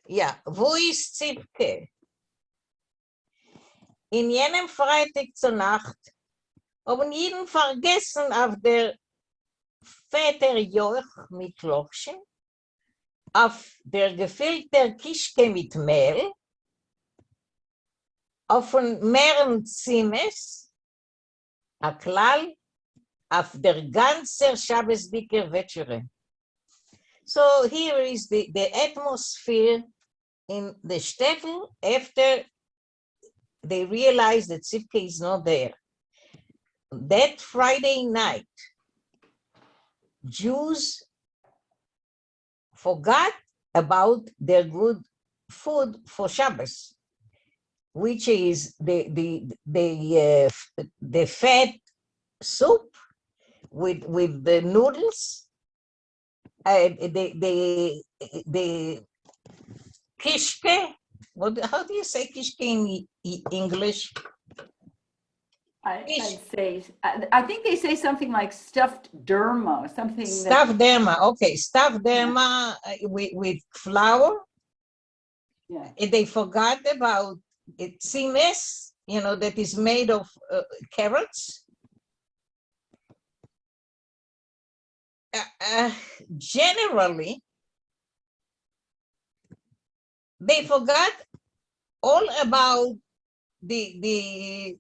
Ja, wo ist Zipke? In jenem Freitag zur Nacht haben jeden vergessen auf der Väter Joch mit Lochchen, auf der gefüllte Kischke mit Mehl, auf den mehreren Zimmes, a Klall, auf der ganze Shabbos-dicke Wetschere. So here is the atmosphere in the shtetl after they realize that Tzipke is not there. That Friday night, Jews forgot about their good food for Shabbos, which is the fat soup with the noodles, the kishke. How do you say kishke in English? I think they say something like stuffed derma, something. Stuffed derma, okay, stuffed derma with flour. Yeah. They forgot about tzimes, that is made of carrots. Generally, they forgot all about the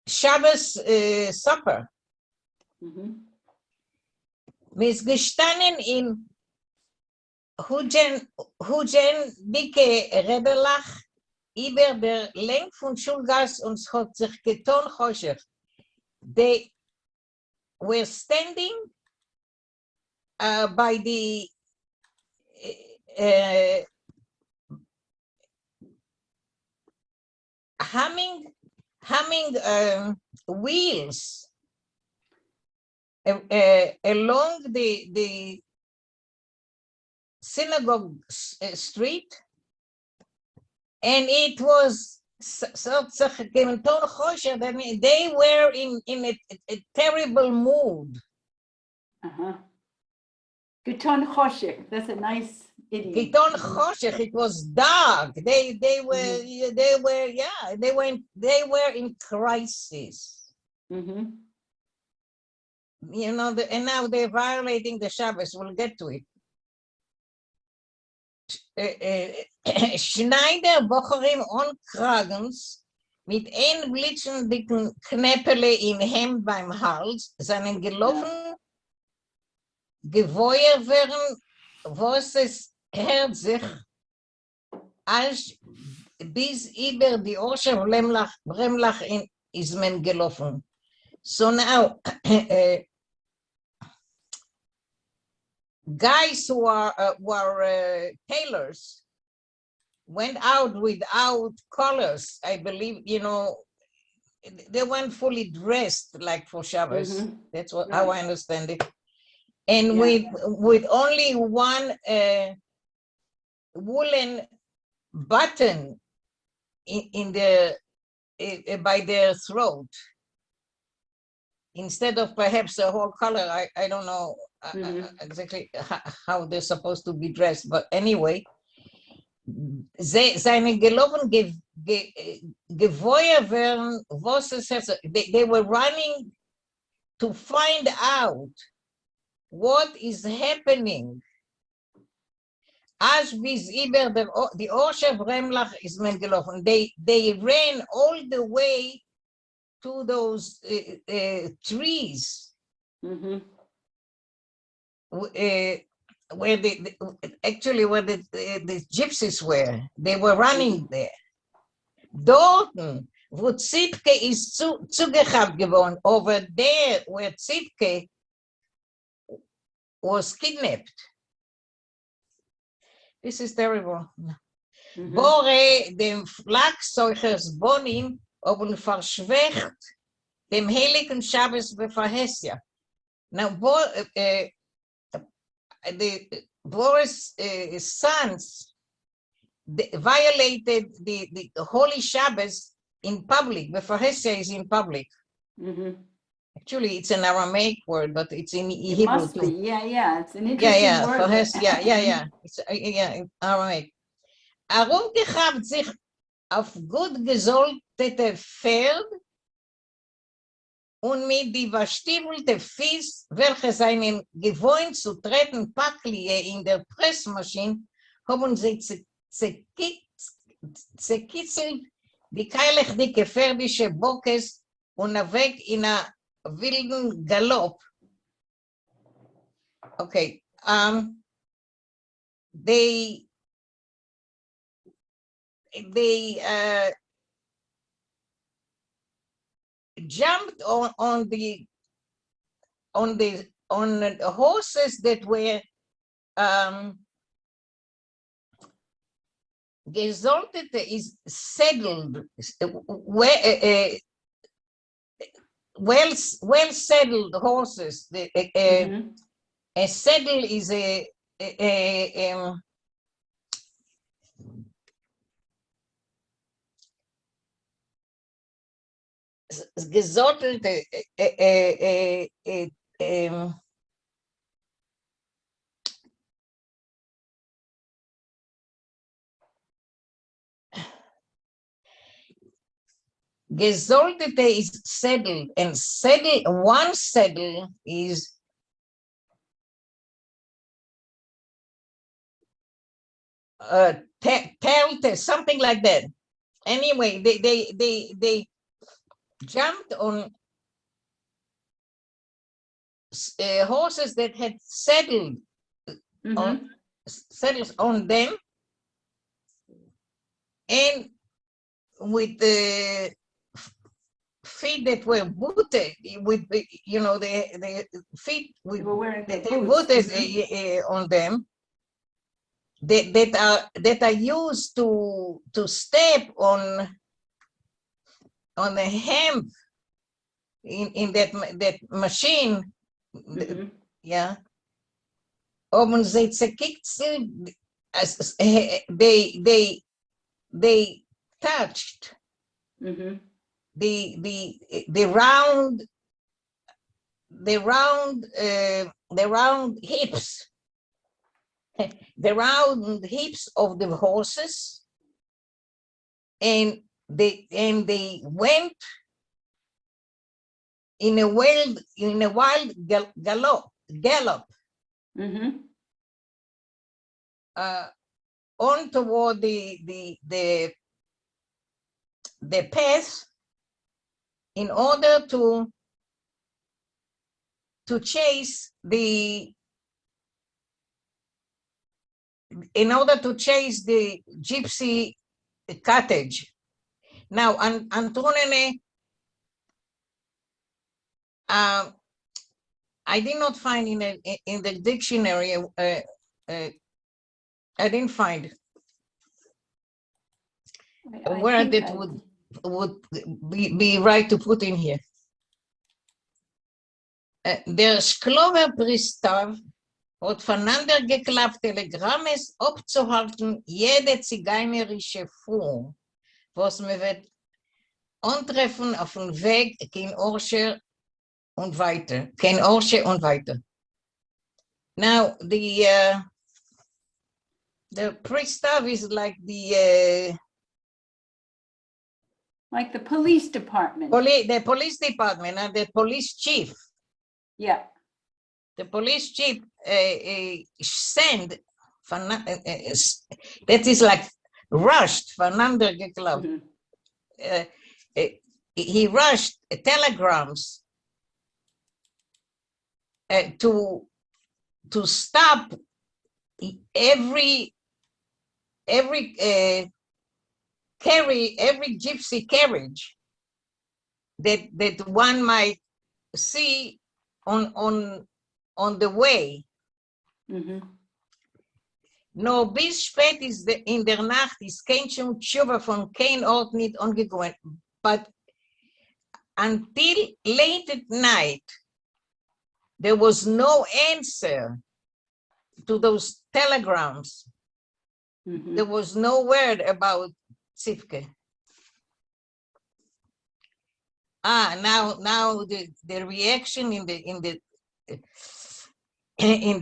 Shabbos supper. Misgestanden in Hugen dicke Rebelach über der Lenk von Schulgas und hat sich getan Choshech. They were standing by the humming wheels along the synagogue street, and it was they were in a terrible mood. Giton Choshech, that's a nice idiom. Giton Choshech, it was dark. They were in crisis. Mm-hmm. And now they're violating the Shabbos. We'll get to it. Schneider Bocherim on Kragens mit ein blitzenden Knäppele in Hemd beim Hals, seinen gelaufen Geweuer werden, was es hört sich, als bis über die Orsche Bremlach in Ismen gelaufen. So now, guys who were tailors went out without collars. I believe, they weren't fully dressed like for Shabbos. Mm-hmm. That's how I understand it. And with only one woolen button in by their throat, instead of perhaps a whole collar. I don't know exactly how they're supposed to be dressed, but anyway, seine gelaufen Geweuer werden, was es heißt, they were running to find out what is happening. As bis über die Orsche Bremlach ist man gelaufen. They ran all the way to those trees. Mm-hmm. Where where the gypsies were. They were running there. Dorten, wo Zipke ist zugehabt geworden, over there where Zipke was kidnapped. This is terrible. Mm-hmm. Bore dem Flachzeugers Bonim haben verschwächt dem heiligen Shabbos befahesja. Now, the Boris' sons violated the holy Shabbos in public. Befahesja is in public. Mm-hmm. Actually, it's an Aramaic word, but it's in Hebrew. Must be. Yeah. It's an interesting word. It's in Aramaic. Herumgehabt sich auf gut gesoltete Pferd und mit die verstiefelte Fies, welche seinen gewohnt zu treten Packlie in der Pressmaschine, haben sie zerkitzelt die keilig dicke färdische Bockes und weg in a wilden Galopp. Okay, they jumped on the horses that were gesoltet is saddled, well saddled horses. A saddle is a gesottelte gesoltete is saddle, and saddle, one saddle is something like that. Anyway, they jumped on horses that had saddled on saddles on them, and with the feet that were booted, with the, you know, the feet with the boots on them, that are used to step on the hemp in that machine. Yeah. Haben sie zerkitzelt, they touched the round hips, the round hips of the horses, and they went in a wild gallop on toward the path, in order to chase the gypsy cottage. Now, Antonene, I did not find in the dictionary. I didn't find a word that would be right to put in here. Der Sklover-Pristav hat voneinander geklappt, Telegrammes abzuhalten, jede zigeunerische Fuhr, was man wird antreffen auf dem Weg, kein Orsche und weiter. Kein Orsche und weiter. Now, the Pristav is like the police department. The police department and the police chief. Yeah. The police chief sent, that is like rushed, voneinander geklappt. He rushed telegrams to stop every gypsy carriage that one might see on the way. No, bis spät ist in der Nacht ist kein schon Tshuva von kein Ort nicht angekommen. But until late at night, there was no answer to those telegrams. There was no word about Tzivke. Now the reaction in the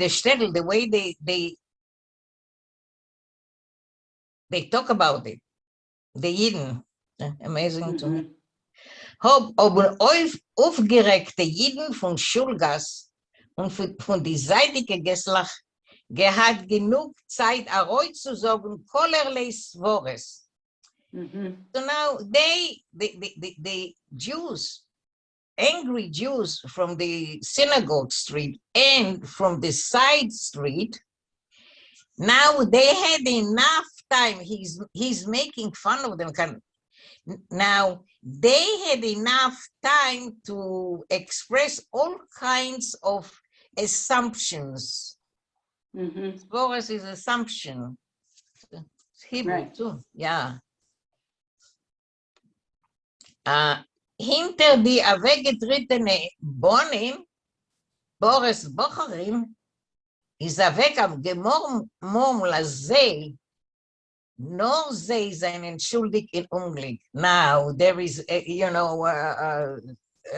shtetl, the way they talk about it. The Jiden, amazing to me. Mhm. Hab aber aufgeregte Jiden von Schulgas und von die seitige Geslach gehabt genug Zeit, zu sagen, kollerlei Svores. Mhm. So now the Jews, angry Jews from the synagogue street and from the side street, now they had enough time. He's making fun of them. Now they had enough time to express all kinds of assumptions. Mhm. Boris is assumption. It's Hebrew Right. too. Yeah. Hinter die weggetretene Bonim, Boris Bocherim, ist weg am Gemurmel הזה, nor they seinen schuldig in Unglück. Now there is, a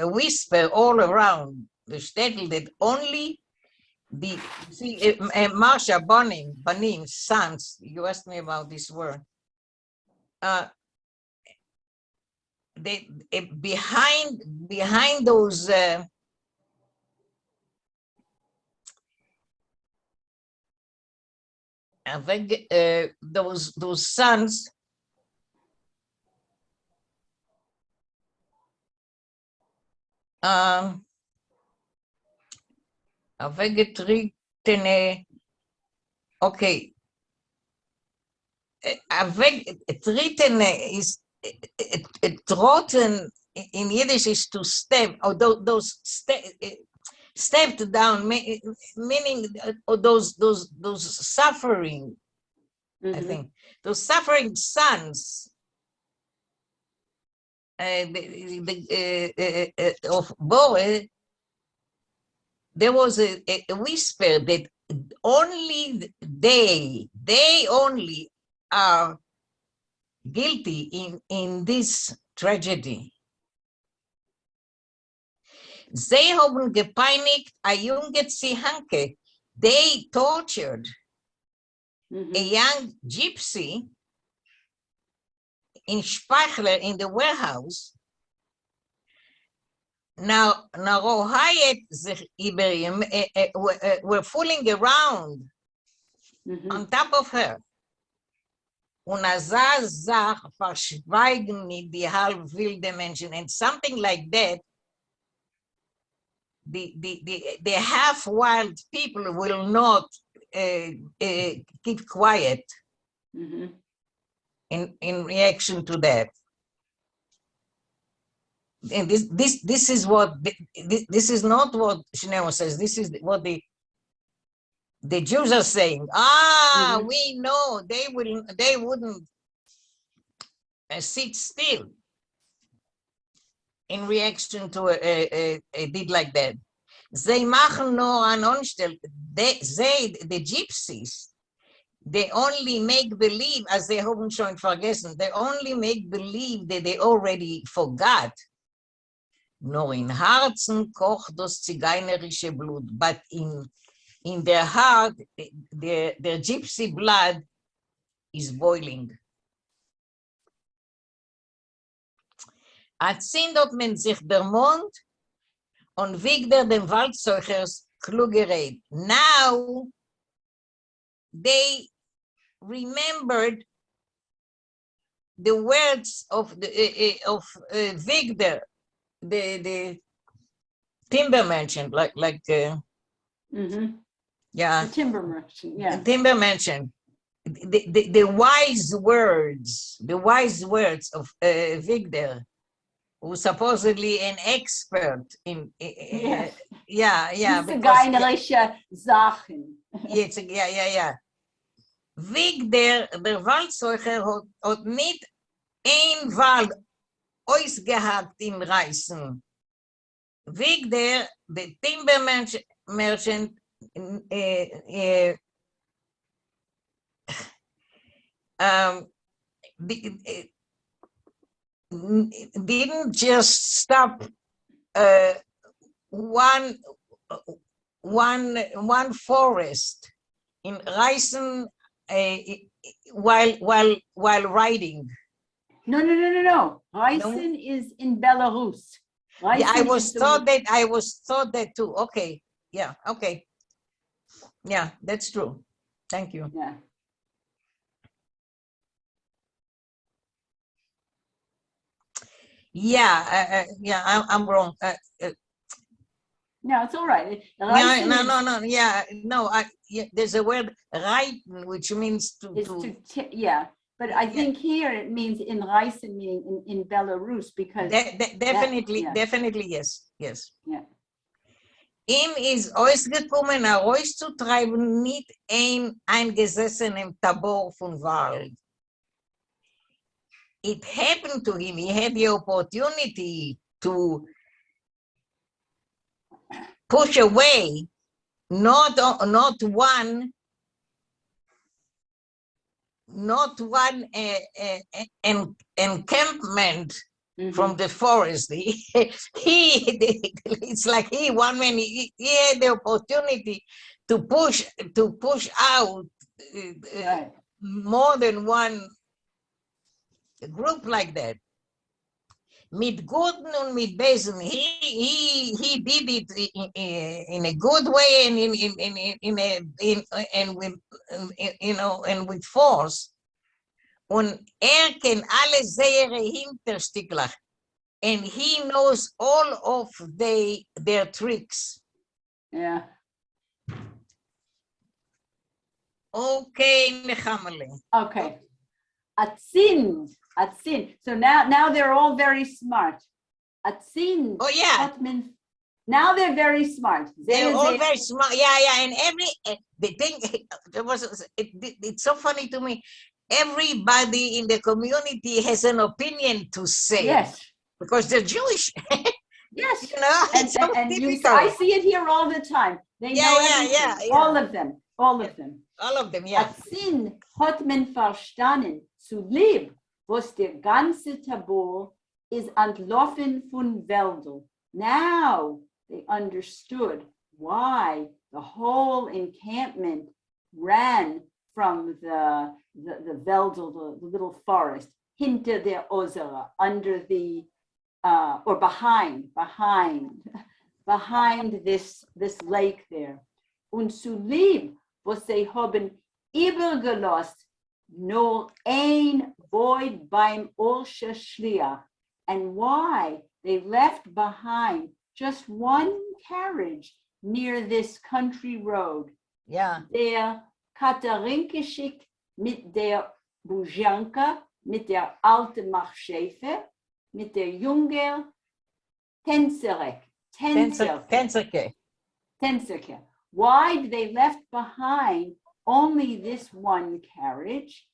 whisper all around the shtetl that only the, see, Marsha Banim, sons, you asked me about this word. They behind those those sons, okay, is trotten in Yiddish is to step, or those stepped down, meaning those suffering. I Mhm. think those suffering sons of Bore. There was a whisper that only they only are guilty in this tragedy. Sie haben gepeinigt a junge Zihanke. They tortured a Mhm. young gypsy in Speichler in the warehouse. Now, Rohayet sich über were fooling around Mhm. on top of her. Und Sach verschweigen nicht die halb wilde Menschen, and something like that. The half wild people will not keep quiet Mhm. in reaction to that. And this is what this is not what Shneur says. This is what the Jews are saying. Mhm. We know they wouldn't sit still in reaction to a deed like that. They machen nur an Anstell. The gypsies, they only make believe, as they haben schon vergessen, they only make believe that they already forgot. Nur in Herzen kocht das zigeunerische Blut, but in their heart, their gypsy blood is boiling. Dort men sich der Mond und wegen dem Waldzeugers klugerät. Now they remembered the words of Victor, the timber merchant, Mhm. yeah, The timber merchant. Yeah. timber merchant. The wise words of Victor, who's supposedly an expert in, Yes. because Zigeunerische Sachen. yeah. Victor, der Waldzeuger, hat nicht ein Wald ausgehakt in Reißen. Victor, the timber merchant, didn't just stop one forest in Reißen while riding. No. No? Ryson is in Belarus. Yeah, I Ryson was is the- taught that too. Okay. Yeah, okay. Yeah, that's true. Thank you. Yeah. Yeah, I'm wrong. No, it's all right. Yeah, Ryson is, no. Yeah, no. There's a word "reiten," which means to. yeah. But I Yeah. think here it means in Ryson, meaning in Belarus, because Definitely, yeah. definitely, yes, yes. Yeah. Ihm ist ausgekommen, herauszutreiben, nicht eingesessen im Tabor von Wald. It happened to him, he had the opportunity to push away not one encampment from the forest. It's like one man, he had the opportunity to push out Right. more than one group like that. Mit Guten und mit Besen, he did it in a good way and with force. Und kennt alle seine Hinterstickler. And he knows all of their tricks. Yeah. Okay, Nechamele. Okay. Atzin. So now they're all very smart. Atzin. Oh yeah. Now they're very smart. They're all very smart. Yeah. And the thing, it's so funny to me. Everybody in the community has an opinion to say. Yes. Because they're Jewish. Yes. You know, and I see it here all the time. They know everything. Yeah. All of them. All of them, yeah. Atzin hat man verstanden, zu lieb, was der ganze Tabor is entlaufen von Wäldern. Now they understood why the whole encampment ran from the Wäldel, the little forest, hinter der Ozera, under the or behind this lake there. Und zu lieb, was sie haben übergelost, nur ein void beim Olsche Schliach, and why they left behind just one carriage near this country road. Yeah. Der Katharinke mit der Bujanka, mit der alte Machschäfer, mit der junge Tänzerke. Why did they left behind only this one carriage?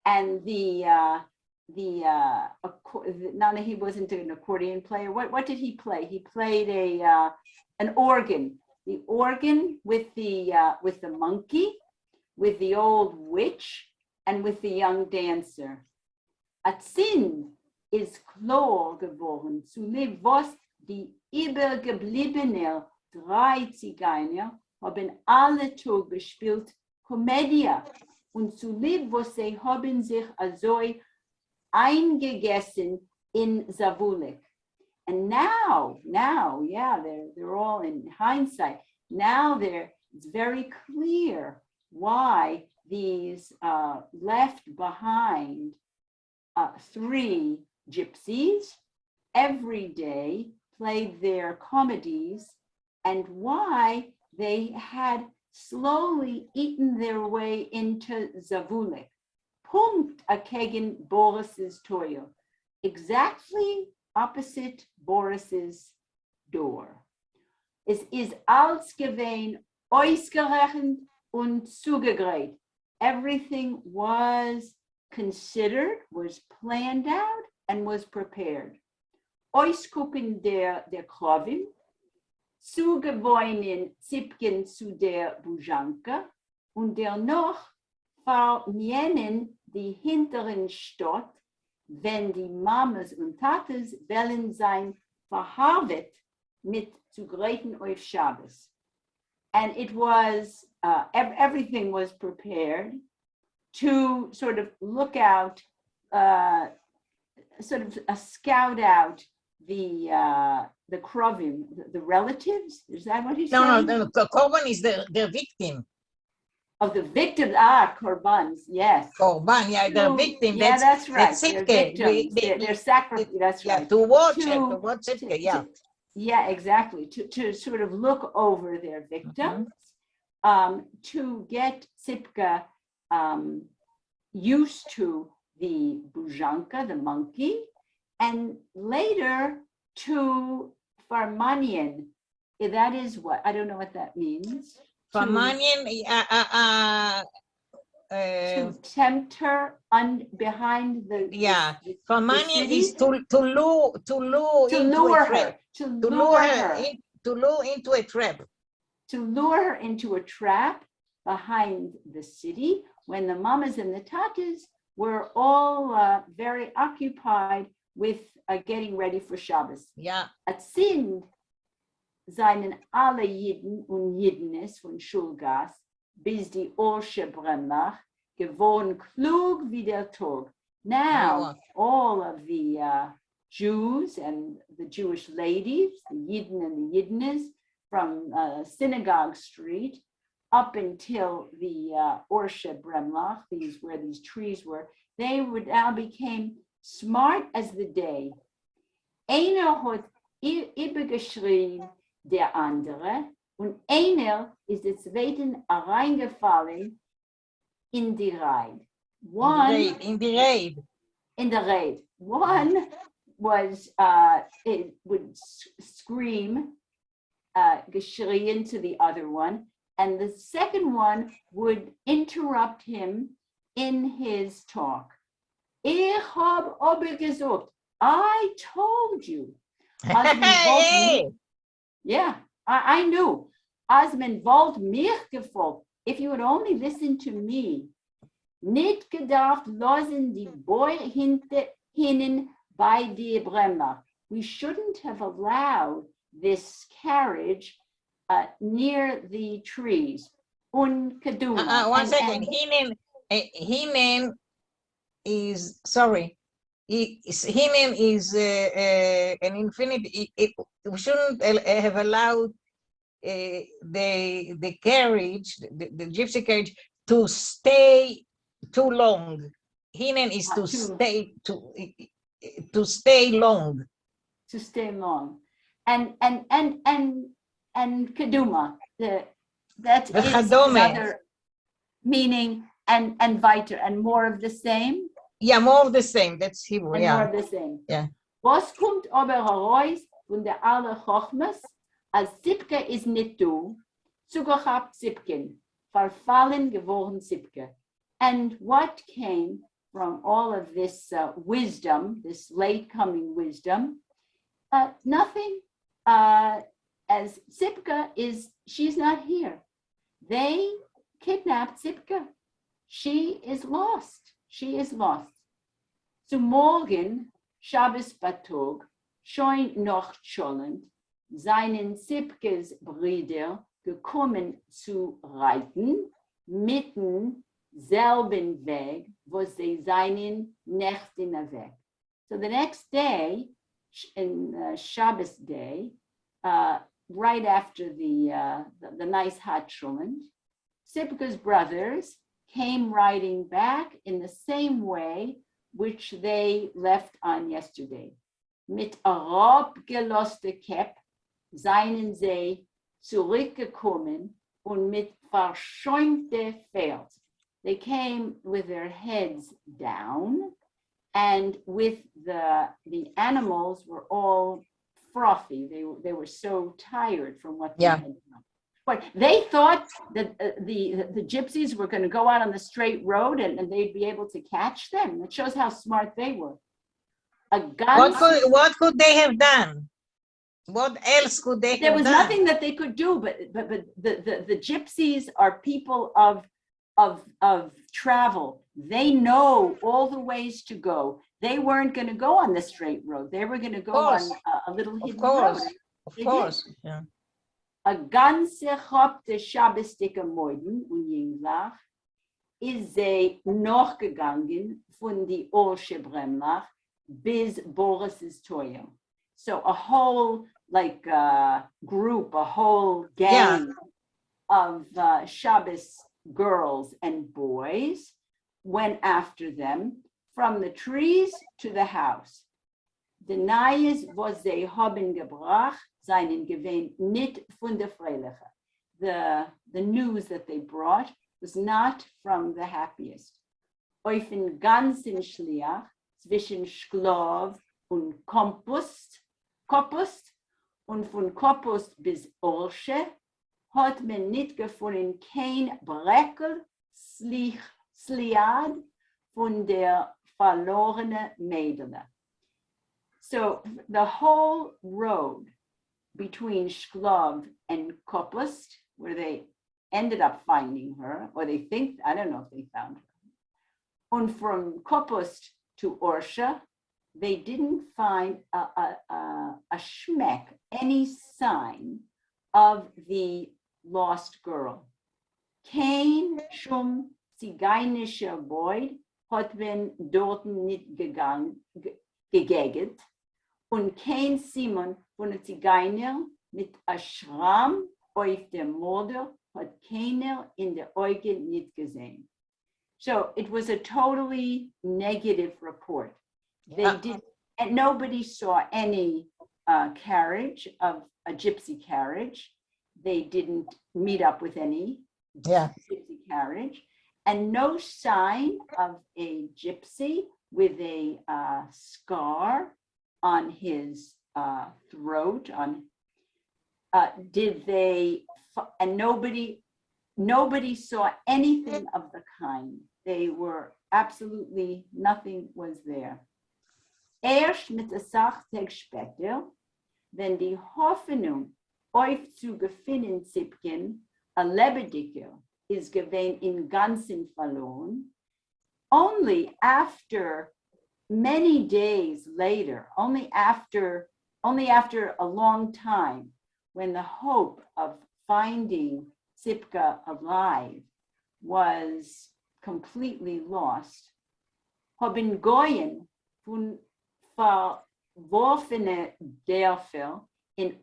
And now he wasn't an accordion player. What did he play? He played an organ. The organ with the monkey, with the old witch, and with the young dancer. Atzin is klar geworden, zu lieb was die übergebliebenen 3 Zigeuner haben alle Tag gespielt Komödie und zu lieb was sie haben sich also eingegessen in Zavulek. And now, yeah, they're all in hindsight. Now it's very clear why these left behind 3 gypsies every day played their comedies, and why they had slowly eaten their way into Zavulek. Punkt gegen Boris's Toyo, exactly opposite Boris's door. Es ist alles gewesen, ausgerechnet und zugegräht. Everything was considered, was planned out, and was prepared. Ausgucken der Klovim, zugewoinen Zipken zu der Bujanka, und noch vernienen die hinteren Stadt, wenn die Mamas und Tatas wollen sein verharvet mit zu gräten auf Shabbos. And it was, everything was prepared. to sort of look out, sort of scout out the krovim, the relatives. Is that what he's saying? No. Korban is the victim. Of the victims, korbans, yes. Korban, yeah, the victim. Yeah, that's right. That's They're Sipke. victims. They're sacrificed. That's Yeah, right. to watch Sipke, yeah. Yeah, exactly. To sort of look over their victims, to get Sipka used to the buzhanka, the monkey, and later to Farmanian. That is what, I don't know what that means. Farmanian, to tempt her behind the Farmanian is to lure into a trap. To lure her into a trap behind the city when the mamas and the tatas were all very occupied with getting ready for Shabbos. Yeah. Sind seinen alle Jiden und Jidenes von Schulgas bis die Orsche Bremach geworden klug wie der Tag. Now, all of the Jews and the Jewish ladies, the Yidden and the Yiddenes from Synagogue Street up until the Orsche Bremlach, where these trees were, they would now became smart as the day. Einer hat übergeschrien der andere und einer ist der zweiten reingefallen in die Reihe. In the raid. One was, it would scream, geschrien to the other one, and the second one would interrupt him in his talk. Ich hab aber gesagt, I told you. Yeah, I knew. Als men wollt mich gefolgt, if you would only listen to me, nicht gedarft losen die Boy hinnen bei die Bremmer. We shouldn't have allowed this carriage near the trees. Kaduma. One second. Hinen is, sorry. Hinen is an infinity. We shouldn't have allowed the carriage, the gypsy carriage, to stay too long. Hinen is to stay long. To stay long. And kaduma, that is another meaning, and weiter, and more of the same. Yeah, more of the same. That's Hebrew. And yeah. More of the same. Yeah. Was kommt aber heraus von der alle Chochmes, als Sipke ist nicht du, zugehabt Sipken, verfallen geworden Sipke. And what came from all of this wisdom, this late coming wisdom? Nothing. As Sipka she's not here. They kidnapped Sipka. She is lost. She is lost. Zu morgen, Shabbos Batog, schon noch schollend, seinen Sipkes Brüder gekommen zu reiten, mitten selben Weg, wo sie seinen Nächten weg. So the next day, in Shabbos day, right after the nice hot Schumann, Sipka's brothers came riding back in the same way which they left on yesterday. Mit herabgeloste Kep seien sie zurückgekommen und mit verschäumte Pferd. They came with their heads down, and with the animals were all frothy. They were so tired from what they had done. But they thought that the gypsies were going to go out on the straight road and they'd be able to catch them. It shows how smart they were. What could they have done? What else could they have done? There was nothing that they could do, but the gypsies are people of travel. They know all the ways to go. They weren't going to go on the straight road. They were going to go on a little hidden road. Of course. Yeah. A ganze Hopte Shabbosdike Moiden und Jinglach, ist sie noch gegangen von die Olsche Bremlach bis Boris's Teuer. So a whole like group, a whole gang of Shabbos girls and boys went after them from the trees to the house. The Neues, was sie haben gebracht, seinen Gewinn nicht von der Freiliche. The news that they brought was not from the happiest. Auf den ganzen Schliach zwischen Sklav und Kompust und von Kompust bis Orsche hat man nicht gefunden kein Breckel, Sliad von der verlorenen Mädel. So the whole road between Shklov and Kopust, where they ended up finding her, or they think, I don't know if they found her. And from Kopust to Orsha, they didn't find a schmeck, any sign of the lost girl. Kein Schum zigeunischer Boy hat man dort nicht gegegnet und kein Simon von der Zigeuner mit a Schramm auf der Morde hat keiner in der Augen nicht gesehen. So it was a totally negative report. They did, and nobody saw any carriage of a gypsy carriage. They didn't meet up with any gypsy carriage, and no sign of a gypsy with a scar on his throat. Did they? And nobody saw anything of the kind. They were absolutely, nothing was there. Erst mit der Sachtag später, wenn die Hoffnung aufzugefinden Zipken, a Lebediker, is gewesen in ganzen verloren, only after many days later, only after a long time, when the hope of finding Zipka alive was completely lost, haben Goyen von verworfene Dörfer in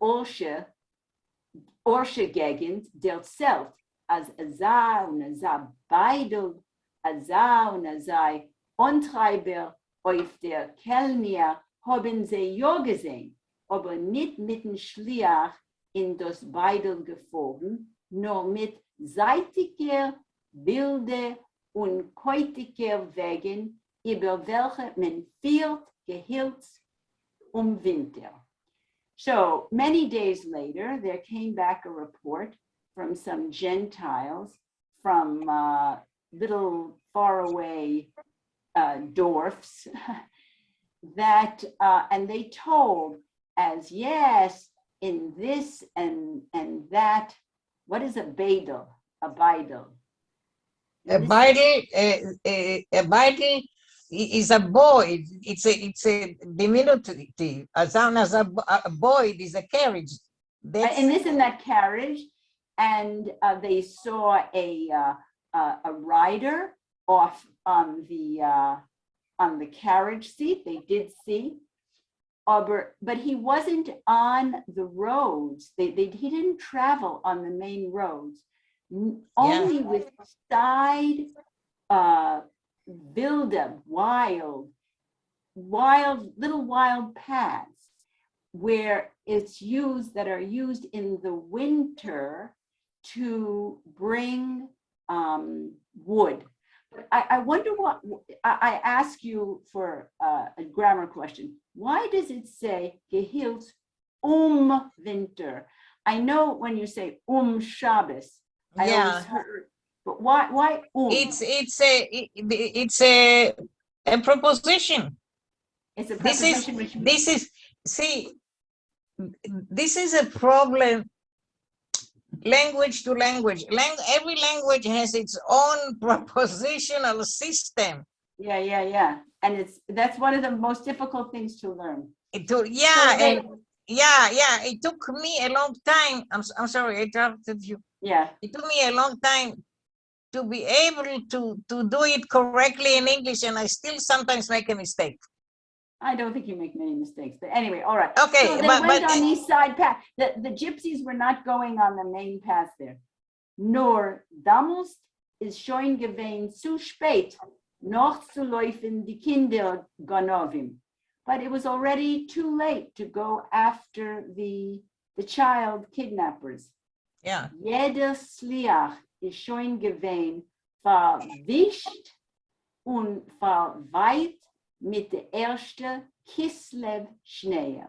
Orsche-Gegend derzählt, als Azar und Azar Beidel, Azar und Azar Antreiber auf der Kelnia haben sie ja gesehen, aber nicht mit dem Schliach in das Beidel gefolgt, nur mit seitiger, wilde und keutiger Wegen, über welche man viel gehielt Winter. So many days later, there came back a report from some Gentiles from little faraway dwarfs that, and they told as, yes, in this and that, what is a Beidel? A Beidel. A Beidel is a boy. It's a diminutive. As soon as a boy is a carriage. And this in that carriage, and they saw a rider off on the carriage seat. They did see, but he wasn't on the roads. He didn't travel on the main roads, only with side wilde, wild little wild paths where it's used, that are used in the winter to bring wood. I wonder what, I ask you for a grammar question. Why does it say gehilt winter? I know when you say Shabbos, I always heard, but why It's a preposition. It's a preposition. This is a problem. Language to language. Every language has its own prepositional system. Yeah. And that's one of the most difficult things to learn. It took me a long time. I'm sorry, I interrupted you. Yeah. It took me a long time to be able to do it correctly in English, and I still sometimes make a mistake. I don't think you make many mistakes, but anyway, all right. Okay, So they went on these side path. The gypsies were not going on the main path there. Nur damals ist schon gewesen zu spät, noch zu laufen die Kinder Ganovim. But it was already too late to go after the child kidnappers. Yeah. Jeder Sliach ist schon gewesen verwischt und verweiht mit der erste Kislev Schneer.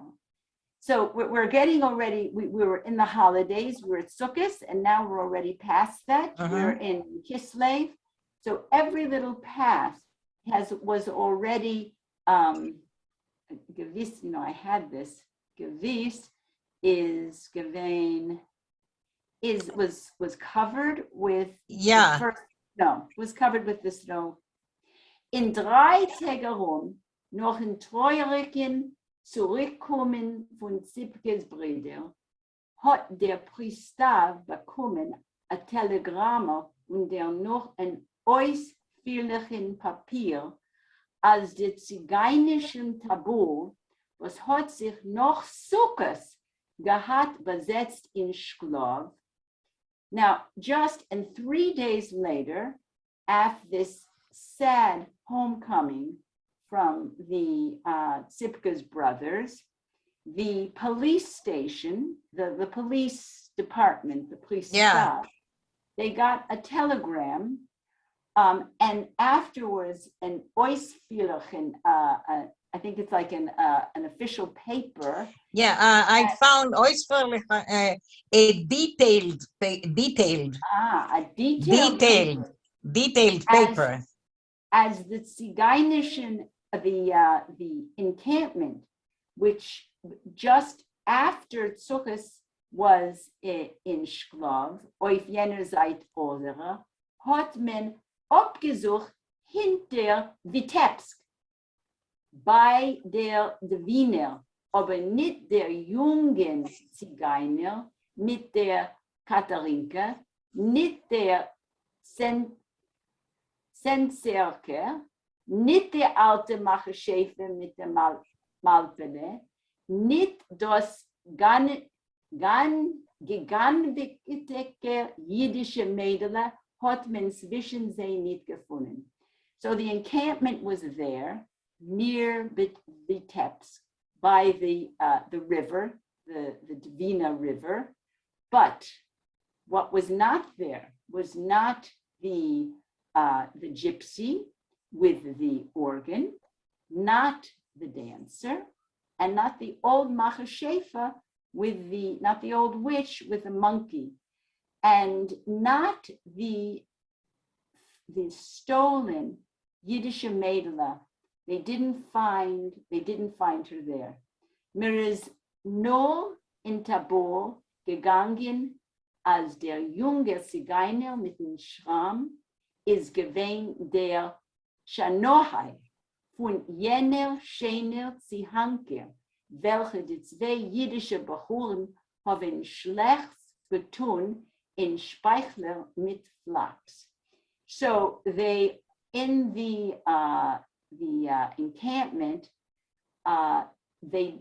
So we're getting already, we were in the holidays, we were at Sukkot, and now we're already past that. We're in Kislev. So every little path was already, gewiss, you know, I had this, gewiss is given, was covered with was covered with the snow. In 3 Tage rum, noch in Treueriken zurückkommen von Zipkes Brüder, hat der Priester bekommen a Telegramme und der noch ein ausführlichen Papier als der zigeunischen Tabu, was hat sich noch Sukkes gehabt besetzt in Sklav. Now, just 3 days later, after this sad homecoming from the Tsipka's brothers, the police station, the police department, the police staff, they got a telegram, and afterwards an Oisfilchen, I think it's like an official paper. Yeah, I found Oisfilchen, a detailed paper. As the Zigeunischen, the encampment, which just after Sukkot was in Shklov, auf jener Seite Oder, hat man abgesucht hinter Vitebsk bei der Wiener, aber nicht der jungen Zigeuner mit der Katharinke, nicht der Senzerke, nicht der alte Macherschäfer mit der Malpene, nicht das geganwickelte jüdische Mädel hat man zwischen sie nicht gefunden. So the encampment was there near Vitebsk by the river, the Dvina River, but what was not there was not the gypsy with the organ, not the dancer, and not the old Machashefa with not the old witch with the monkey, and not the stolen Yiddish Mädela. They didn't find her there. Mir ist nur in Tabor gegangen, als der junge Zigeuner mit dem Schramm ist gewesen der Shanohai von jener schöner Zihanker, welche die 2 jüdische Bachuren haben schlecht getun in Speichler mit Flachs. So they, in the encampment, they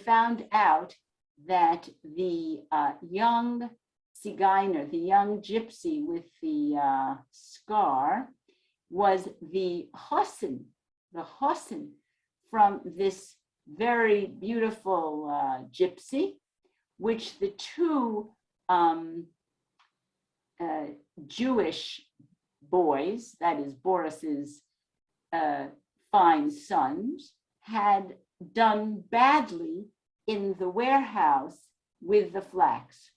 found out that the young Zigeuner, the young gypsy with the scar, was the Chosin from this very beautiful gypsy, which the 2 Jewish boys, that is Boris's fine sons, had done badly in the warehouse with the flax.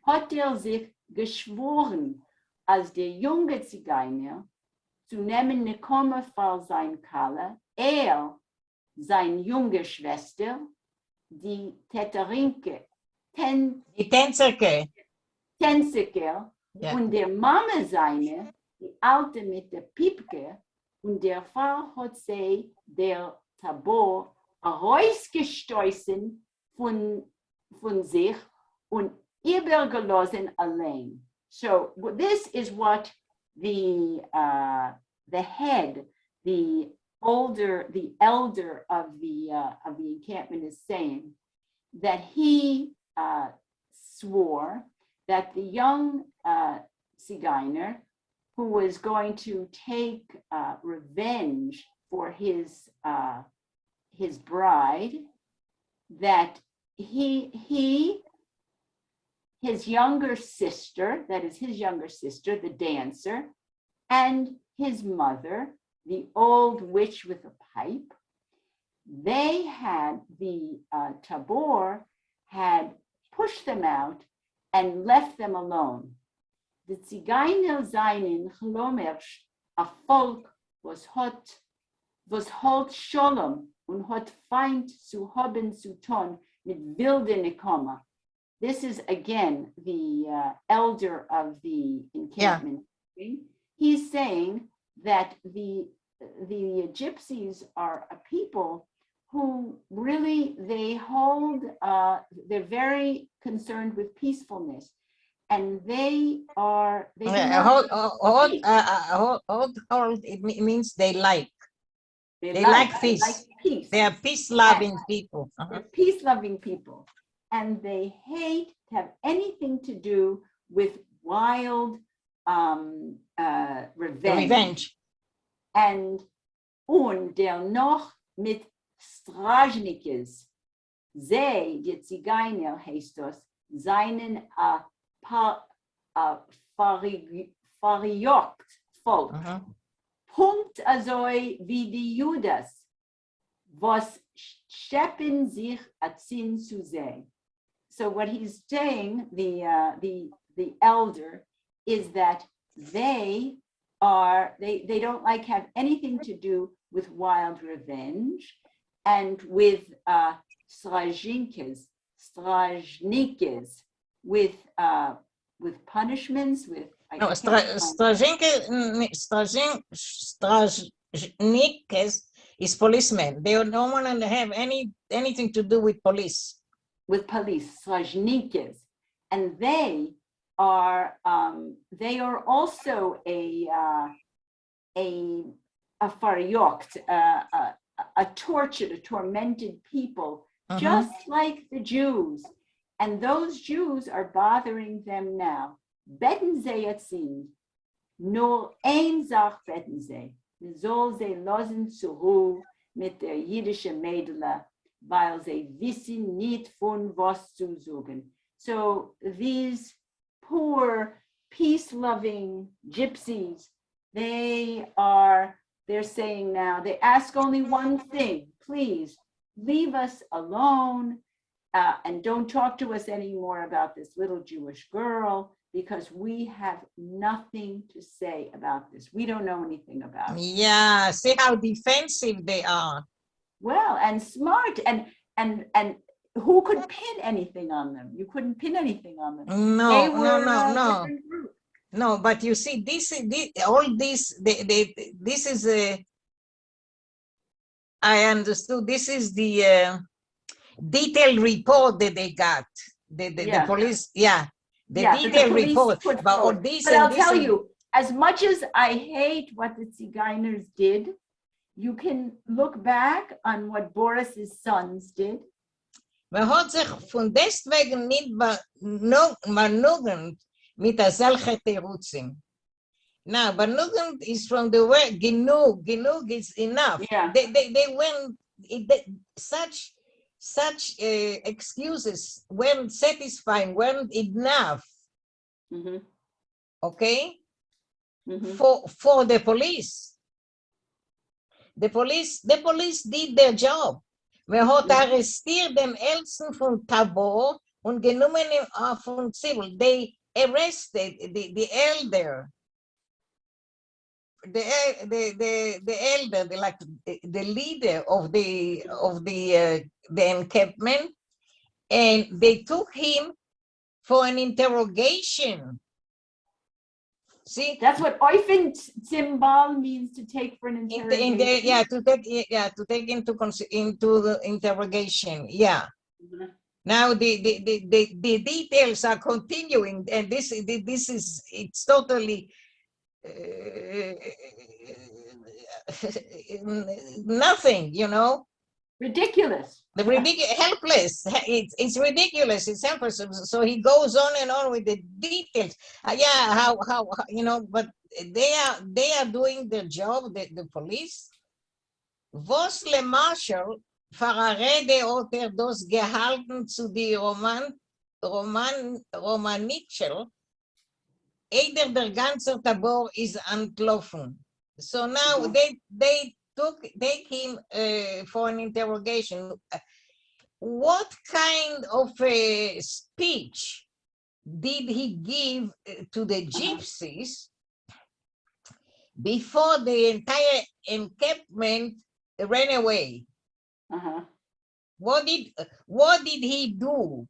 Hat sich geschworen, als der junge Zigeuner zu nehmen ne komme für sein Kalle, sein junge Schwester, die Täterinke, die Tänzerke, und der Mama seine, die alte mit der Piepke, und der Pfarrer hat sie der Tabor herausgestoßen von sich und übergelassen allein. So this is what the head, the elder of the encampment is saying, that he swore that the young Zigeuner, who was going to take revenge for his bride, that his younger sister, that is his younger sister, the dancer, and his mother, the old witch with a pipe, they had, the Tabor had pushed them out and left them alone. The Zigeuner seinen Chlomersch, a Volk, was holt Sholom und hat Feind zu haben zu tun mit wilde Nekoma. This is again the elder of the encampment. Yeah. He's saying that the gypsies are a people who really, they hold, they're very concerned with peacefulness, and they are, it means they like. They like peace. They like peace. They are peace-loving people. They're peace-loving people. And they hate to have anything to do with wild revenge. And der noch mit Strajnikes, sie, die Zigeuner heißt das, seinen verjogt Volk. Punkt azoi wie die Judas, was scheppen sich a Zin zu sehen. So what he's saying, the elder, is that they don't like have anything to do with wild revenge and with strajnikes, with punishments, with strajnikes is policemen. They don't want to have anything to do with police. With police, strajnikes, and they are also a faryokt, a tortured, a tormented people, just like the Jews. And those Jews are bothering them now. Betten sie jetzt sind, nur ein Sach betten sie, soll sie losen zur Ruhe mit der jüdischen Mädel, weil sie wissen nicht von was zu sagen. So these poor, peace-loving gypsies, they're saying now, they ask only one thing: please leave us alone and don't talk to us anymore about this little Jewish girl, because we have nothing to say about this. We don't know anything about it. Yeah, see how defensive they are. Well, and smart, and who could pin anything on them? You couldn't pin anything on them. No. No, but you see, this is I understood. This is the detailed report that they got. The police, the detailed report about all this. But I'll tell you, as much as I hate what the Zigeuners did, you can look back on what Boris's sons did. Man hat sich von deswegen nicht benugend mit solchen Teruzim. Now, benugend is from the word genug. Genug is enough. Yeah. They went, such excuses weren't satisfying, weren't enough. Okay? For the police. The police did their job. Man hat arrestiert den Ältesten von Tabor und genommen ihn von Zivil. They arrested the elder. The elder, the leader of the encampment, and they took him for an interrogation. See, that's what Oifen Zimbal means, to take for an interrogation. To take into the interrogation. Yeah. Now the details are continuing, and this is it's totally nothing, you know. Ridiculous. The helpless. It's ridiculous. It's helpless. So he goes on and on with the details. Yeah, how you know, but they are doing their job. The police. Was le Marshall verrede oder das gehalten zu die Romanitschel, eider der ganze Tabor is entlaufen. So now they take him for an interrogation. What kind of a speech did he give to the gypsies before the entire encampment ran away? What did he do?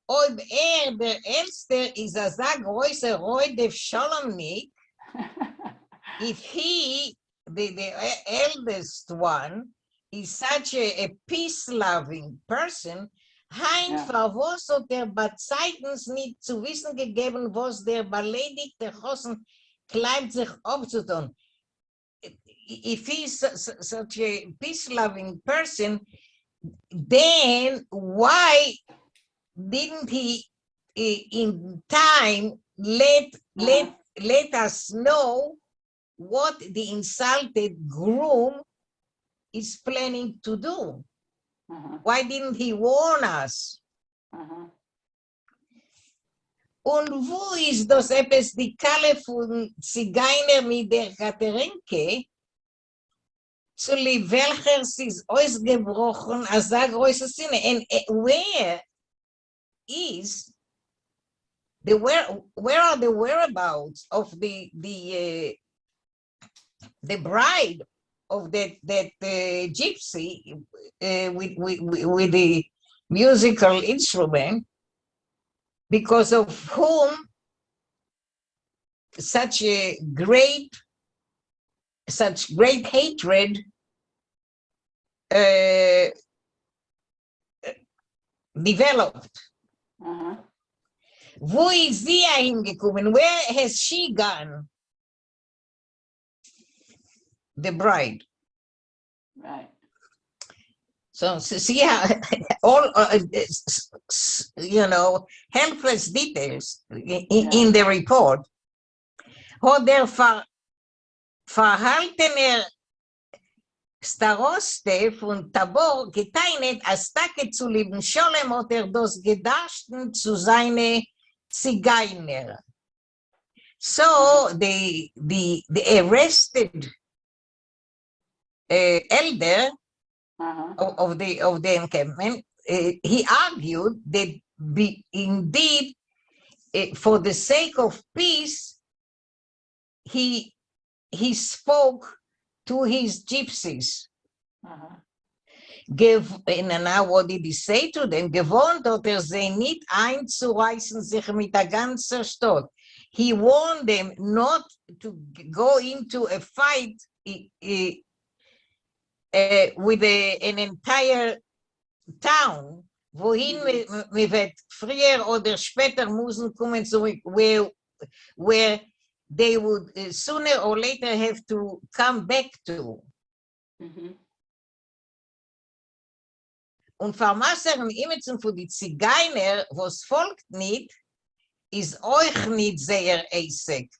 Ob der Elster is a so großer Reudef Sholomnik, if he, the eldest one, is such a peace-loving person, hein verwas hat but zeitens nicht zu wissen gegeben, was der beleidigte Hossen kleibt sich abzutun. If he's such a peace-loving person, then why didn't he in time let us know what the insulted groom is planning to do? Why didn't he warn us? Und wo ist das etwas die Kalle von Zigeuner mit der Katerinke, zu welcher sie ist ausgebrochen, als der größte Sinne? And where is where are the whereabouts of the bride of that gypsy with the musical instrument, because of whom such great hatred developed? Wo ist sie hingekommen? Where has she gone? The bride. Right. So see how all you know, helpless details in the report. Hat der verhaltener Staroste von Tabor geteinet, als Tage zu lieben Scholem hat das gedachten zu seine Zigeuner. So the arrested elder of the encampment, he argued that indeed, for the sake of peace, he spoke to his gypsies. Now what did he say to them? Gewohnt hat sie nicht einzureißen sich mit der ganzen Stadt. He warned them not to go into a fight with an entire town, wohin wir wird früher oder später müssen kommen zurück, where they would sooner or later have to come back to. Und vermassern Imetzen für die Zigeuner, was folgt nicht, ist euch nicht sehr eisig.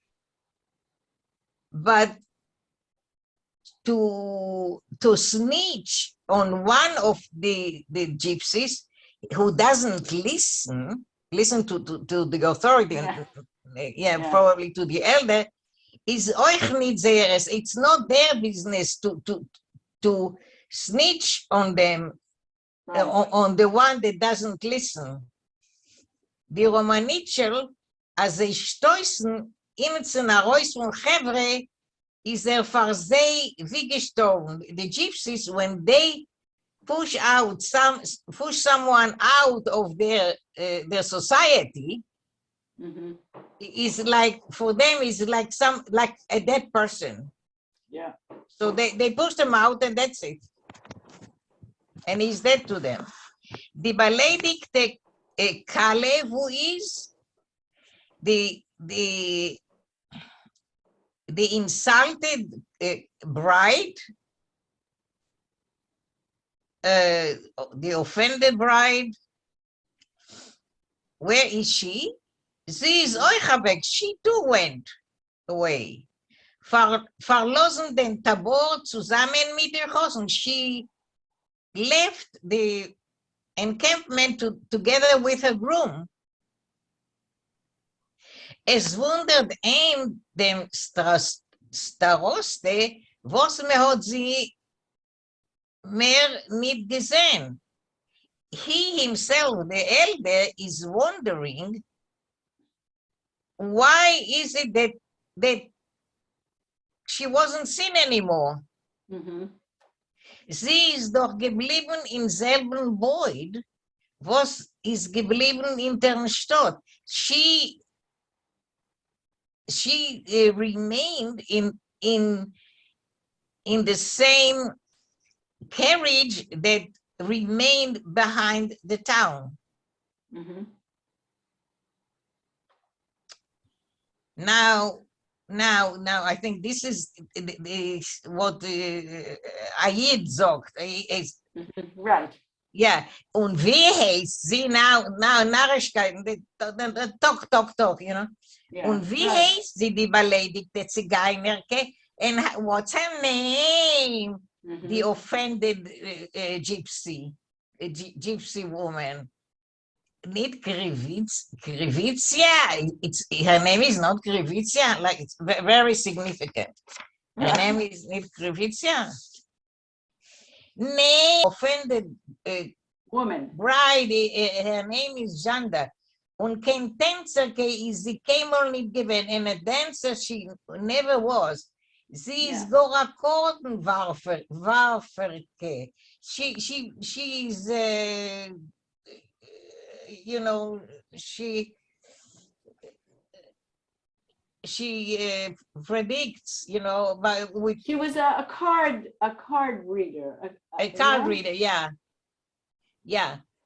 But to snitch on one of the gypsies who doesn't listen to the authority, probably to the elder, is euch nicht sehr. It's not their business to snitch on them, on the one that doesn't listen. Die Romanitschel, als sie stoßen, Imetzen heraus von Chevre, is for they wie gestorben. The gypsies, when they push someone out of their society, is like, for them is like a dead person. Yeah. So they push them out and that's it. and he said to them, the beleidigte Kale, who is the insulted bride, the offended bride, where is she? Sie ist euch weg. She too went away. Verlassen den Tabor zusammen mit der Hosen. She left the encampment together with her groom. Es wundert ihn, dem Staroste, was hat sie mehr nicht gesehen. He himself, the elder, is wondering, why is it that she wasn't seen anymore? Sie ist doch geblieben im selben Boyd, was ist geblieben in der Stadt. She remained in the same carriage that remained behind the town. Now, I think this is what Ayid sagt. Right. Yeah, und wie heißt sie now Narrischkeiten, talk, you know. Yeah, Und wie right. heißt sie, die beleidigte Zigeunerke? And what's her name? The offended gypsy woman. Nicht Krivitsia. Her name is not Krivitsia. Like, it's very significant. Her name is not Krivitsia. Nee, offended Woman. bride, her name is Janda. Und kein Tänzer, sie keinmal nicht gewesen. And a dancer, she never was. Sie ist Gorakorden Warferke. She's, you know, she predicts, you know, with She was a card reader. a card reader, yeah.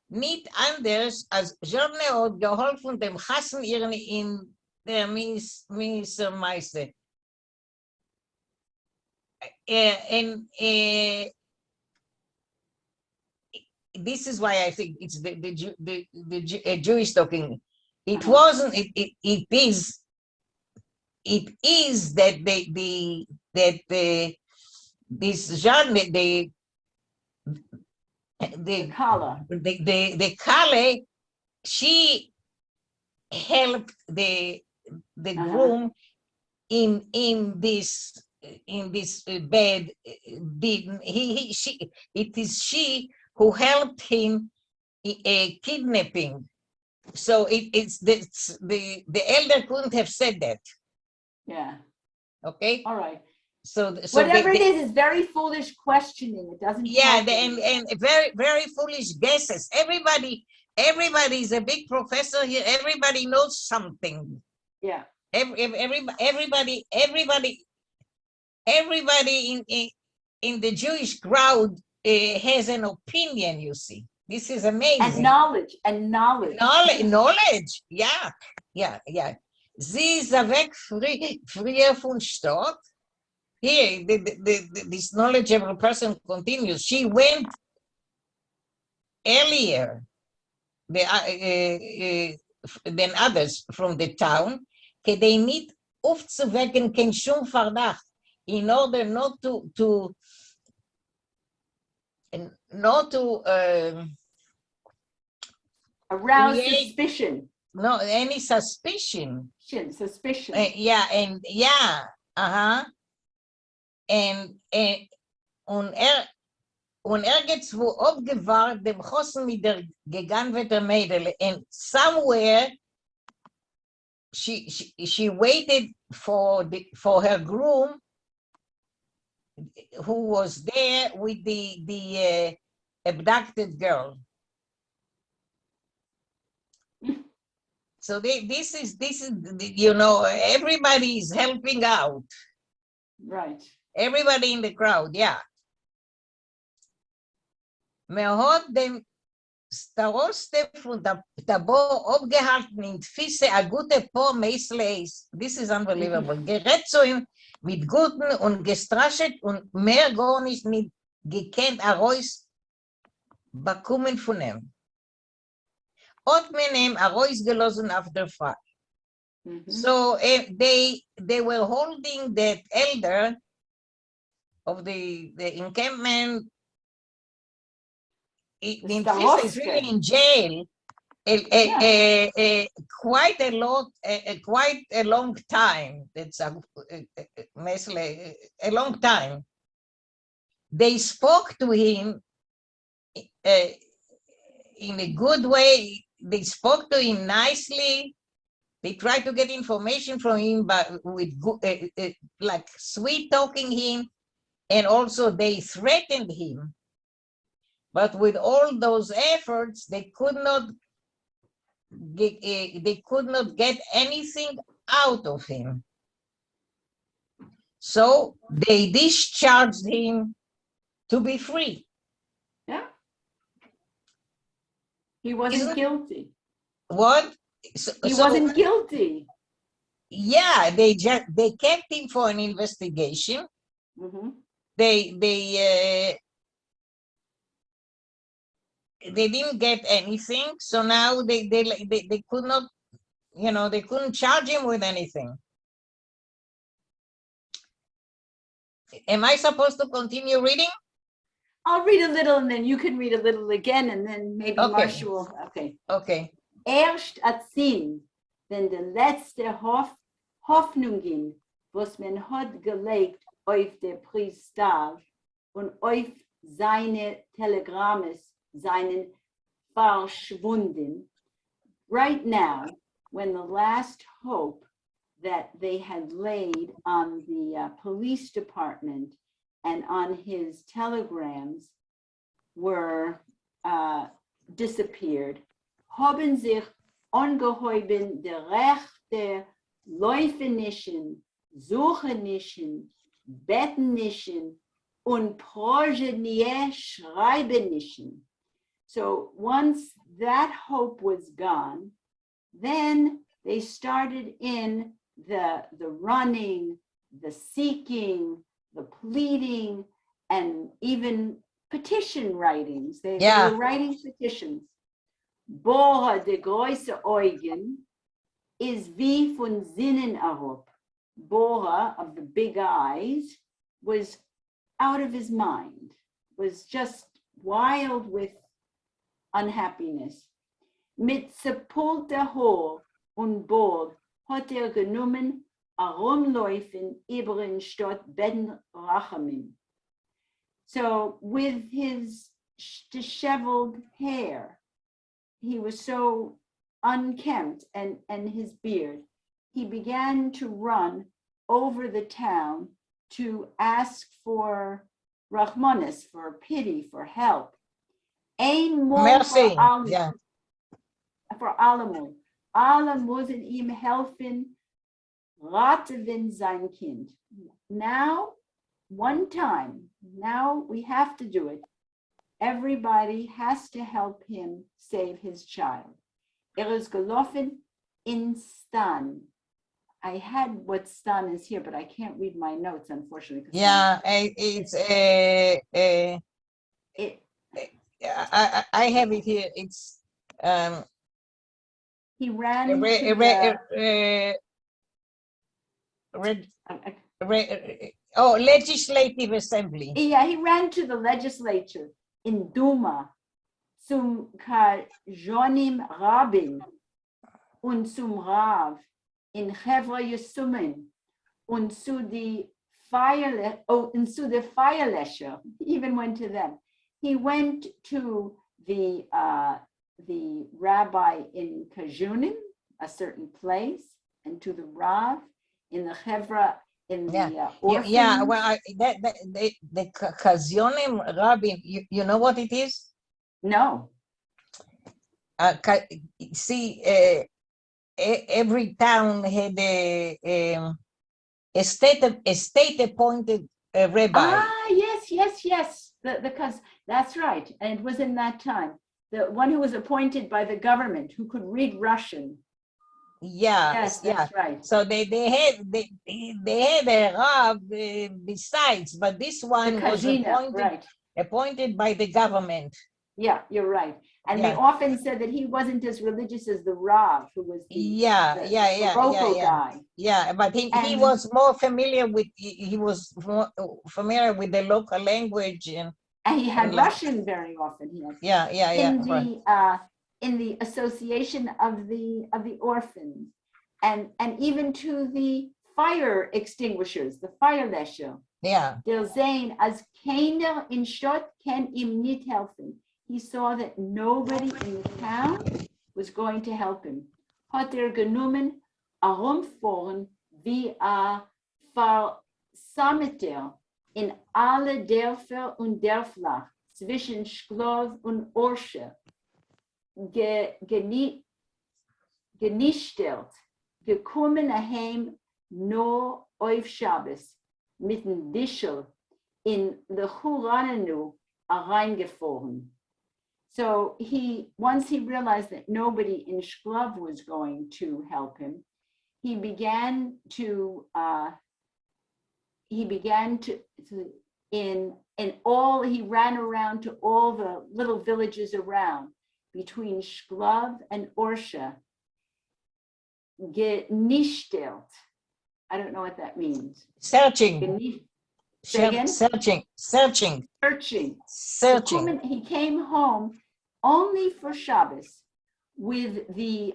Nicht anders als Jorne hat geholfen dem Hassen ihren in der Meister. And this is why I think it's the Jewish talking. It wasn't. It is that this genre the Kale, she helped the groom in this bed. It is she who helped him kidnapping. So it's the elder couldn't have said that. Yeah. Okay. All right. So whatever it is very foolish questioning. It doesn't. Yeah, and very, very foolish guesses. Everybody is a big professor here. Everybody knows something. Yeah. Everybody in the Jewish crowd has an opinion. You see, this is amazing. And knowledge. Yeah. Sie ist weg früher von Stadt. Here, this knowledgeable person continues. She went earlier than others from the town, כדי nicht aufzuwecken kein Schum Verdacht, in order not to arouse suspicion. No, any suspicion. Suspicion. Und gets wo aufgewahrt dem Chossen mit der geganwete Mädel, and somewhere she waited for her groom, who was there with the abducted girl. So this is you know, everybody is helping out. Right. Everybody in the crowd, yeah. Mehot dem Staroste von Tabor abgehalten in Fisse a gute Po Meisleis. This is unbelievable. Gerät zu ihm mit Guten und gestrascht und mehr gar nicht gekannt a Reus bekommen von ihm. Hat man ihm a Reus gelassen auf der Fahrt. So they were holding that elder of the encampment. In Fissa is really in jail. Quite a lot, quite a long time. It's a long time. They spoke to him in a good way. They spoke to him nicely. They tried to get information from him, but with like sweet talking him, and also they threatened him. But with all those efforts, they could not get anything out of him. So they discharged him to be free. Yeah. He wasn't guilty. What? He wasn't guilty. Yeah, they kept him for an investigation. They didn't get anything, so now they could not, they couldn't charge him with anything. Am I supposed to continue reading? I'll read a little and then you can read a little again and then maybe Marsha will. Okay. Erst erzählen, wenn die letzte Hoffnungen, was man hat gelegt auf der Priester und auf seine Telegrammes seinen verschwunden. Right now, when the last hope that they had laid on the police department and on his telegrams were disappeared, haben sich ungeheuben der rechte läufenischen, suchenischen, bettenischen und progenier schreibenischen. So once that hope was gone, then they started in the running, the seeking, the pleading, and even petition writings. They were writing petitions. Boha de große Augen is wie von Sinnen erhob. Boha, of the big eyes, was out of his mind, was just wild with unhappiness. Mit sepulter Haar und Bord hat genommen herumlaufen über den Stadt Ben Rachamim. So with his disheveled hair, he was so unkempt, and his beard, he began to run over the town to ask for Rahmanis, for pity, for help. Ein Mol Mercy. For Alamo. Alle müssen ihm helfen, raten sein Kind. Now, one time, now we have to do it. Everybody has to help him save his child. Is gelaufen in Stan. I had what Stan is here, but I can't read my notes, unfortunately. Yeah, it's I have it here. It's he ran legislative assembly. Yeah, he ran to the legislature in Duma, zum Kajonim Rabin und zum Rav in Chevra Yesumim und zu the Feierlesher. He even went to them. He went to the rabbi in Kajunim, a certain place, and to the Rav in the Chevra, in the orphanage. Yeah, well, the Kazionim Rabin, you know what it is? No. See, every town had a state appointed rabbi. Ah, yes. Because that's right. And it was in that time. The one who was appointed by the government who could read Russian. Yeah, Yes, yeah. that's right. So they had a Rav besides, but this one was Kazina, right. appointed by the government. Yeah, you're right. And they Yeah. often said that he wasn't as religious as the Rav, who was the local guy. Yeah, but he And was more familiar with he was more familiar with the local language and he had like, Russian very often. He had yeah. In the association of the orphans, and even to the fire extinguishers, the Fire Lesson. Yeah. Der sehen, als keiner in Stadt kann ihm nicht helfen. He saw that nobody in the town was going to help him. Hat genommen herumfahren wie a Versammeter in alle Dörfer und Dörfler zwischen Schklov und Orsche genichtelt, gekommen heim nur auf Shabbos mit dem Dischel in the Churanenu reingefahren. So once he realized that nobody in Shklov was going to help him, he began to he ran around to all the little villages around between Shklov and Orsha, genichtelt. I don't know what that means. Searching. Searching. He came home only for Shabbos with his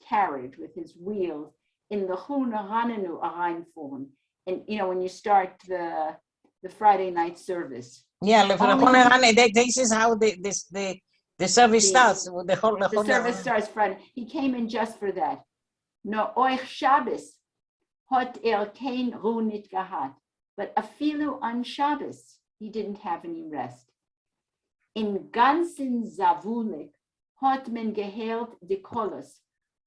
carriage, with his wheels in the Chuna Hananu Areinform. And when you start the Friday night service. Yeah, this is how the service starts. The service starts Friday. He came in just for that. No euch Shabbos hat kein Ruhe nicht gehabt. But afilu on Shabbos, he didn't have any rest. In ganzen Zavulik hat man gehört die Kolos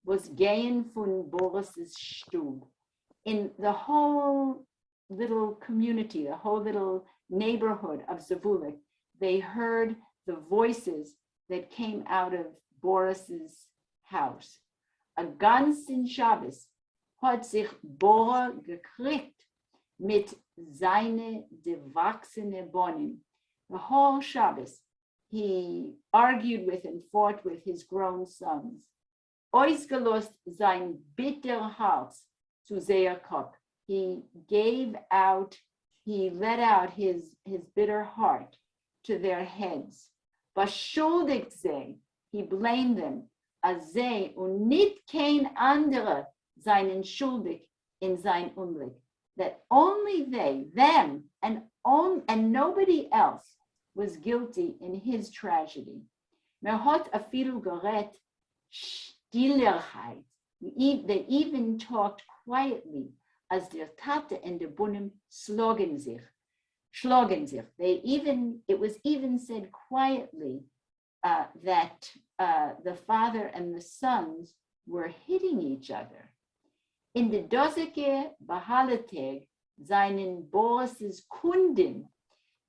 was gehen von Boris's Stub. In the whole little community, the whole little neighborhood of Zavulik, they heard the voices that came out of Boris's house. A ganzen Shabbos hat sich Boris gekriegt mit seine gewachsene Bonim. The whole Shabbos, he argued with and fought with his grown sons. Ausgelost sein bitter Herz zu sehr Kopf. He let out his bitter heart to their heads. Beschuldigt sie, he blamed them, als sie und nicht kein anderer seinen schuldig in sein Unglück. That only them, and nobody else was guilty in his tragedy. Mer hat afilu gerät Stillerheit. They even talked quietly as der Tate and the Bunim schlagen sich. It was even said quietly that the father and the sons were hitting each other. In the Doseke Bahalateg seinen Boris's Kunden,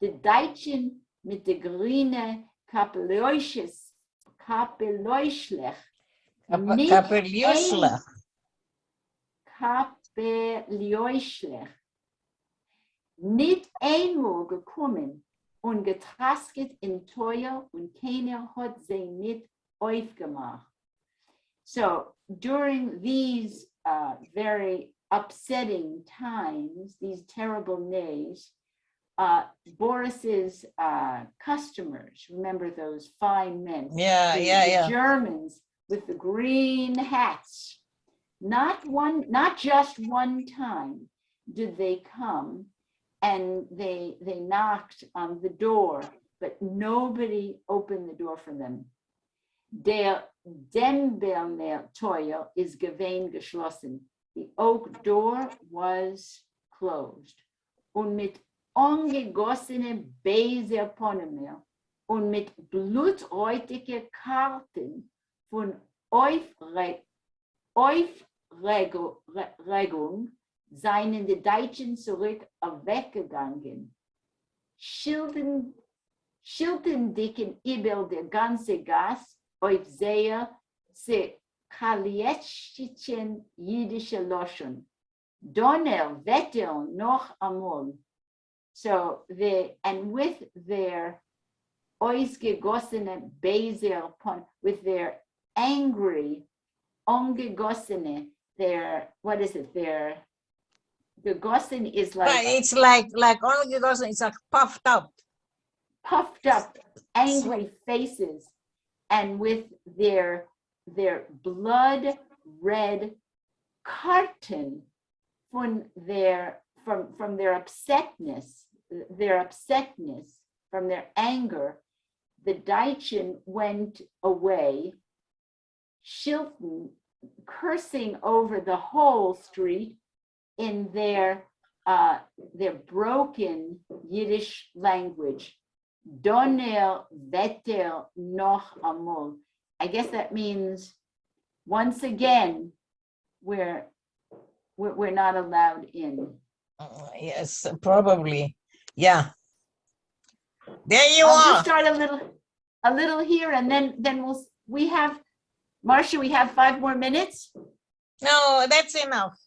the Deutschen mit der grüne Kapeleuschlech, nicht einmal gekommen und getrasket in Teuer und keiner hat sie nicht aufgemacht. So during these very upsetting times, these terrible days, Boris's customers, remember those fine men, the Germans with the green hats, not just one time did they come and they knocked on the door, but nobody opened the door for them. Der Dembelner Teuer is gewesen geschlossen. The oak door was closed. Und mit angegossenen Beiserponemer und mit blutreutige Karten von Aufregung seien die Deutschen zurück weggegangen. Schilden dicken über der ganze Gas, auf sehr se kalietschen jüdische Loschen. Donner, Wetter, noch amol. So and with their ausgegossene Beser, with their angry, ungegossene, their, what is it, their, gegossen is But like, it's like only because it's like puffed up. angry faces, and with their blood red carton from their upsetness, from their anger, the Deutschen went away, Schilten cursing over the whole street in their broken Yiddish language. Donner, Wetter, noch amol. I guess that means once again we're not allowed in. Yes, probably. Yeah. There you I'll are. just start a little here, and then we have, Marcia, we have 5 more minutes. No, that's enough.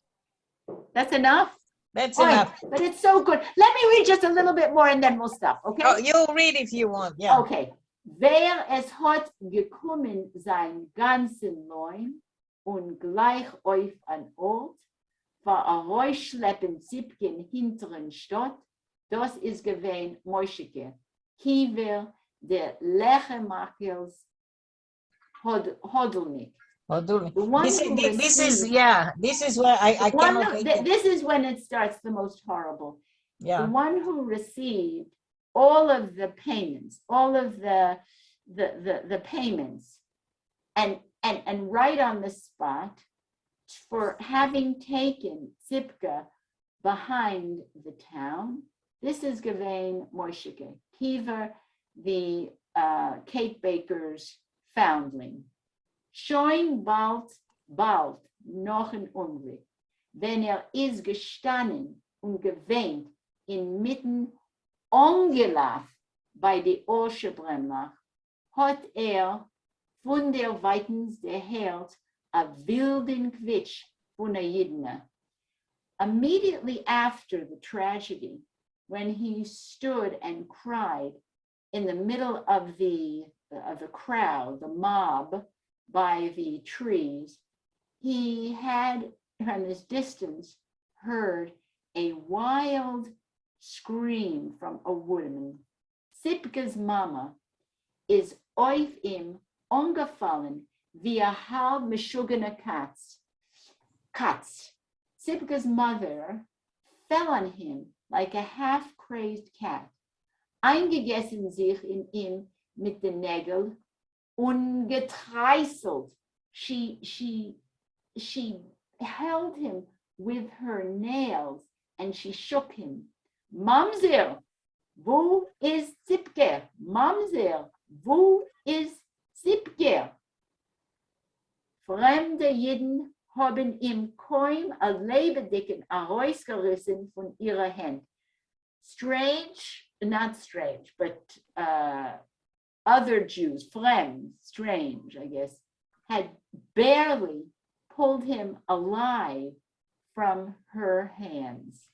That's enough? That's All right, enough. but it's so good. Let me read just a little bit more and then we'll stop, okay? Oh, you read if you want. Yeah. Okay. Wer es hat gekommen sein ganzen Leun und gleich auf an Ort, war a Räuschleppen Zipken hinteren Stadt, das ist gewähn Moschike. Kiewer der Lechemakels Hodelnik. This is where I cannot take it. This is when it starts the most horrible. Yeah. The one who received all of the payments, all of the payments, and right on the spot for having taken Zipka behind the town. This is Gewein Moishike, Kiva, the cake baker's foundling. Schoin bald noch ein Unglück, wenn ist gestanden und geweint inmitten Ongelaf bei die Orschebremlach, hat von der Weitens der Herd a wilden Quitsch von a Jidna. Immediately after the tragedy, when he stood and cried in the middle of the crowd, the mob, by the trees, he had from this distance heard a wild scream from a woman. Sipke's mama is auf ihm ungefallen wie a halb meshugene Katz. Sipke's mother fell on him like a half-crazed cat, eingegessen sich in ihm mit den Nägeln, ungetreißelt. She held him with her nails and she shook him. Mamzer, wo ist Zipke? Mamzer, wo ist Zipke? Fremde Jiden haben ihm kaum a lebendigen herausgerissen von ihrer Hand. Strange, not strange, but other Jews, fremd, strange, I guess, had barely pulled him alive from her hands.